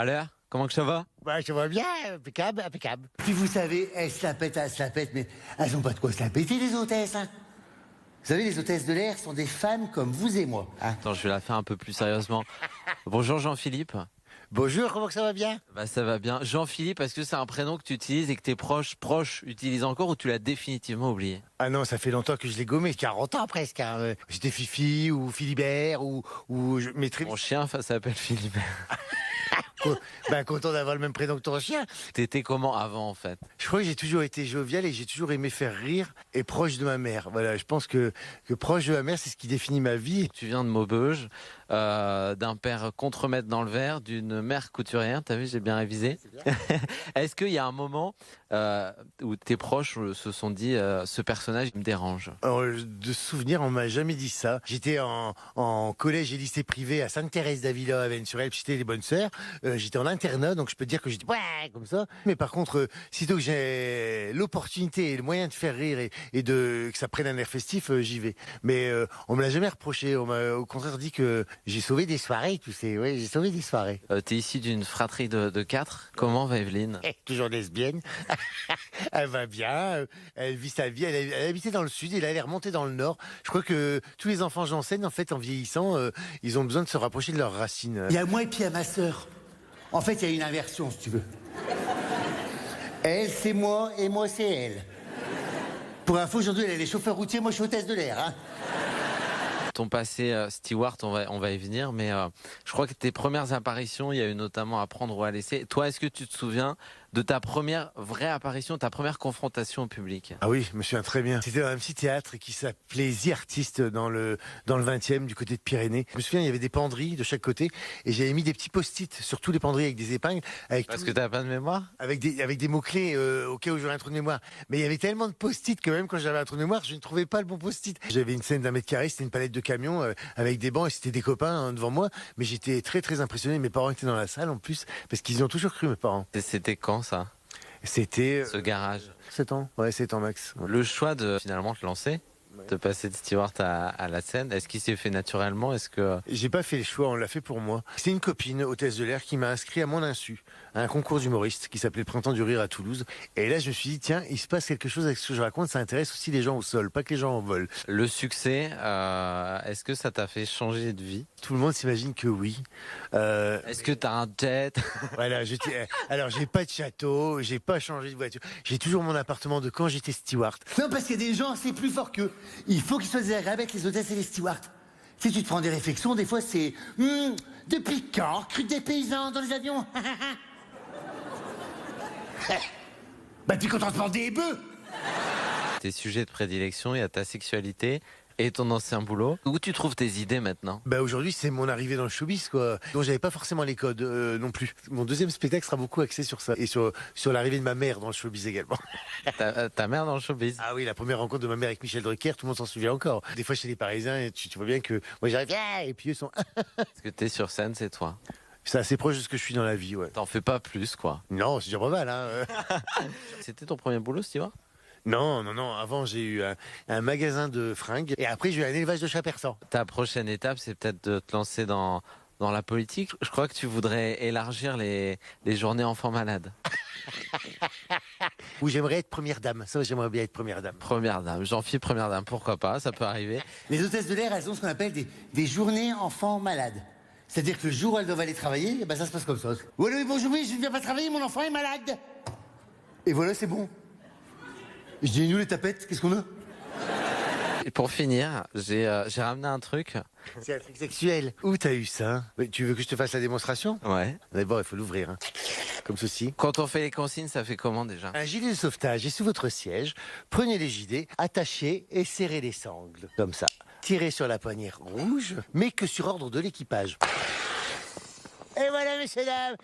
Alors, comment que ça va? Bah, je vois bien, impeccable, impeccable. Puis vous savez, elles se la pètent, mais elles ont pas de quoi se la péter, les hôtesses, hein. Vous savez, les hôtesses de l'air sont des femmes comme vous et moi, hein. Attends, je vais la faire un peu plus sérieusement. Bonjour Jean-Philippe. Bonjour, comment que ça va bien? Bah ça va bien. Jean-Philippe, est-ce que c'est un prénom que tu utilises et que tes proches utilisent encore ou tu l'as définitivement oublié? Ah non, ça fait longtemps que je l'ai gommé, 40 ans presque, hein. J'étais Fifi ou Philibert ou je mettrais... Mon chien s'appelle Philippe. Ben, content d'avoir le même prénom que ton chien. T'étais comment avant en fait? Je crois que j'ai toujours été jovial et j'ai toujours aimé faire rire et proche de ma mère. Voilà, je pense que proche de ma mère, c'est ce qui définit ma vie. Tu viens de Maubeuge, d'un père contremaître dans le verre, d'une mère couturière, t'as vu, j'ai bien révisé. Est-ce qu'il y a un moment où tes proches se sont dit ce personnage il me dérange? Alors, de souvenir, on m'a jamais dit ça. J'étais en collège et lycée privé à Sainte-Thérèse d'Avila, à Vennes-sur-Helpe, j'étais les bonnes sœurs. J'étais en internat, donc je peux te dire que j'étais ouais, comme ça. Mais par contre, sitôt que j'ai l'opportunité et le moyen de faire rire et que ça prenne un air festif, j'y vais. Mais on me l'a jamais reproché. On m'a au contraire dit que j'ai sauvé des soirées, tu sais. Ouais, j'ai sauvé des soirées. T'es issu d'une fratrie de 4. Comment va Evelyne? Toujours lesbienne. Elle va bien. Elle vit sa vie. Elle habitait dans le sud et là, elle est remontée dans le nord. Je crois que tous les enfants j'enseigne, en fait, en vieillissant, ils ont besoin de se rapprocher de leurs racines. Il y a moi et puis il y a ma sœur. En fait, il y a une inversion, si tu veux. Elle, c'est moi, et moi, c'est elle. Pour info, aujourd'hui, elle est chauffeur routier, moi, je suis hôtesse de l'air, hein. Ton passé steward, on va y venir, mais je crois que tes premières apparitions, il y a eu notamment À prendre ou à laisser. Toi, est-ce que tu te souviens de ta première vraie apparition, ta première confrontation au public? Ah oui, je me souviens très bien. C'était dans un petit théâtre qui s'appelait The Artist dans le 20e, du côté de Pyrénées. Je me souviens, il y avait des penderies de chaque côté et j'avais mis des petits post-it sur tous les penderies avec des épingles. Parce que t'as pas de mémoire? Avec des mots-clés au cas où j'aurais un trou de mémoire. Mais il y avait tellement de post-it que même quand j'avais un trou de mémoire, je ne trouvais pas le bon post-it. J'avais une scène d'1 mètre carré, c'était une palette de camions avec des bancs et c'était des copains devant moi. Mais j'étais très très impressionné. Mes parents étaient dans la salle en plus parce qu'ils y ont toujours cru, mes parents. C'était quand ça? C'était... Ce garage? 7 ans. Ouais, 7 ans max. Ouais. Le choix de finalement te lancer, de passer de steward à la scène, est-ce qu'il s'est fait naturellement? Est-ce que... J'ai pas fait le choix, on l'a fait pour moi. C'est une copine, hôtesse de l'air, qui m'a inscrit à mon insu à un concours d'humoriste qui s'appelait le Printemps du Rire à Toulouse. Et là, je me suis dit, tiens, il se passe quelque chose avec ce que je raconte, ça intéresse aussi les gens au sol, pas que les gens en vol. Le succès, est-ce que ça t'a fait changer de vie? Tout le monde s'imagine que oui. Est-ce que t'as un jet? Voilà, alors j'ai pas de château, j'ai pas changé de voiture, j'ai toujours mon appartement de quand j'étais steward. Non, parce qu'il y a des gens, c'est plus fort qu'eux. Il faut qu'ils soient désagréables avec les hôtesses et les stewards. Si tu te prends des réflexions, des fois c'est depuis quand recrutent des paysans dans les avions? Bah tu quand on te prend des bœufs. Tes sujets de prédilection, il y a ta sexualité et ton ancien boulot. Où tu trouves tes idées maintenant? Bah aujourd'hui c'est mon arrivée dans le showbiz quoi. Donc j'avais pas forcément les codes non plus. Mon deuxième spectacle sera beaucoup axé sur ça et sur l'arrivée de ma mère dans le showbiz également. Ta mère dans le showbiz? Ah oui, la première rencontre de ma mère avec Michel Drucker, tout le monde s'en souvient encore. Des fois chez les Parisiens, tu vois bien que moi j'arrive et puis eux sont... Parce que t'es sur scène, c'est toi. C'est assez proche de ce que je suis dans la vie, ouais. T'en fais pas plus, quoi. Non, c'est déjà pas mal, hein. C'était ton premier boulot, Stewart? Non. Avant, j'ai eu un magasin de fringues et après, j'ai eu un élevage de chats persans. Ta prochaine étape, c'est peut-être de te lancer dans la politique. Je crois que tu voudrais élargir les journées enfants malades. Ou j'aimerais être première dame. Ça, j'aimerais bien être première dame. Première dame, Jean-Philippe, première dame, pourquoi pas, ça peut arriver. Les hôtesses de l'air, elles ont ce qu'on appelle des journées enfants malades. C'est-à-dire que le jour où elles doivent aller travailler, eh ben ça se passe comme ça. Oui, bonjour, oui, je ne viens pas travailler, mon enfant est malade. Et voilà, c'est bon. Je dis, nous les tapettes, qu'est-ce qu'on a? Et pour finir, j'ai ramené un truc. C'est un truc sexuel. Où t'as eu ça? Tu veux que je te fasse la démonstration? Ouais. D'abord, il faut l'ouvrir, hein. Comme ceci. Quand on fait les consignes, ça fait comment déjà? Un gilet de sauvetage est sous votre siège. Prenez les gilets, attachez et serrez les sangles. Comme ça. Tirez sur la poignée rouge, mais que sur ordre de l'équipage. Et voilà, messieurs, dames.